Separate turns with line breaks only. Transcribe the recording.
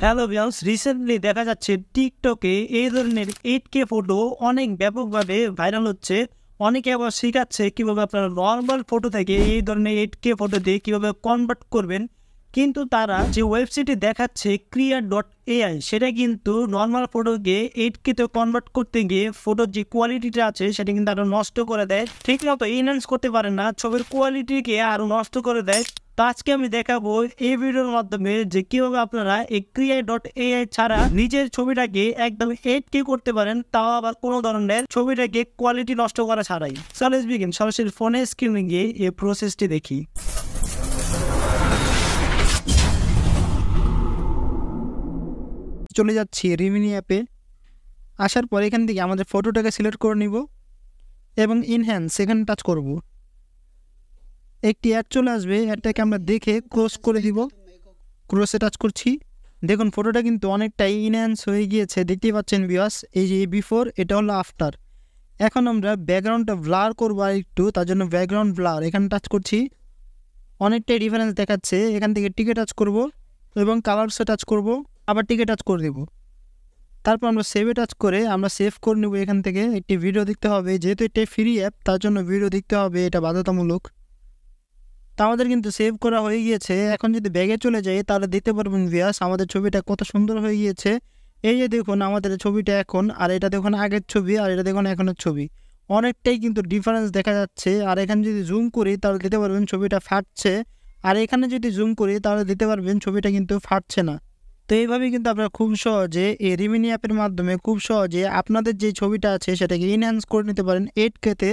Hello viewers, recently দেখা যাচ্ছে টিকটকে এই ধরনের 8K ফটো অনেক ব্যাপকভাবে ভাইরাল হচ্ছে। অনেকে আবার শেখাচ্ছে কীভাবে আপনারা নর্মাল ফটো থেকে এই ধরনের 8K ফটোতে কীভাবে কনভার্ট করবেন। কিন্তু তারা যে ওয়েবসাইটে দেখাচ্ছে Create.ai সেটা কিন্তু নর্মাল ফটোকে 8K-তে কনভার্ট করতে গিয়ে ফটোর যে কোয়ালিটিটা আছে সেটা কিন্তু আরও নষ্ট করে দেয়, ঠিক মতো এনহ্যান্স করতে পারে না, ছবির কোয়ালিটিকে আরও নষ্ট করে দেয়। তো আজকে আমি দেখাবো এই ভিডিওর মাধ্যমে যে কিভাবে আপনারা এই Create.ai ছাড়া নিজের ছবিটাকে একদম 8K করতে পারেন, তাও আবার কোনো ধরনের ছবিটাকে কোয়ালিটি নষ্ট করা ছাড়াই। So let's begin. সরাসরি ফোনের স্ক্রিনে গিয়ে এই প্রসেসটি দেখি।
চলে যাচ্ছি রিমিনি অ্যাপে। আসার পর এখান থেকে আমাদের ফটোটাকে সিলেক্ট করে নিব এবং ইনহ্যান্স সেখানে টাচ করব। একটি অ্যাড চলে আসবে, অ্যাডটাকে আমরা দেখে ক্রস করে দিব। ক্রসে টাচ করছি, দেখুন ফটোটা কিন্তু অনেকটাই ইনহ্যান্স হয়ে গিয়েছে, দেখতেই পাচ্ছেন ভিউয়ার্স। এই যে বিফোর, এটা হলো আফটার। এখন আমরা ব্যাকগ্রাউন্ডটা ব্লার করবো আর একটু, তার জন্য ব্যাকগ্রাউন্ড ব্লার এখানে টাচ করছি। অনেকটাই ডিফারেন্স দেখাচ্ছে। এখান থেকে টিকে টাচ করব এবং কালারসে টাচ করব, আবার টিকে টাচ করে দেব। তারপর আমরা সেভে টাচ করে আমরা সেভ করে নেব। এখান থেকে একটি ভিডিও দেখতে হবে, যেহেতু এটা ফ্রি অ্যাপ তার জন্য ভিডিও দেখতে হবে, এটা বাধ্যতামূলক। তা আমাদের কিন্তু সেভ করা হয়ে গিয়েছে। এখন যদি ব্যাগে চলে যাই তাহলে দেখতে পারবেন ভিউয়ার্স আমাদের ছবিটা কত সুন্দর হয়ে গিয়েছে। এই যে দেখুন আমাদের ছবিটা এখন, আর এটা দেখুন আগের ছবি, আর এটা দেখুন এখনের ছবি, অনেকটাই কিন্তু ডিফারেন্স দেখা যাচ্ছে। আর এখানে যদি জুম করি তাহলে দেখতে পারবেন ছবিটা ফাটছে, আর এখানে যদি জুম করি তাহলে দেখতে পারবেন ছবিটা কিন্তু ফাটছে না। তো এইভাবেই কিন্তু আপনারা খুব সহজে এই রিমিনি অ্যাপের মাধ্যমে খুব সহজে আপনাদের যে ছবিটা আছে সেটাকে ইনহ্যান্স করে নিতে পারেন 8K-তে।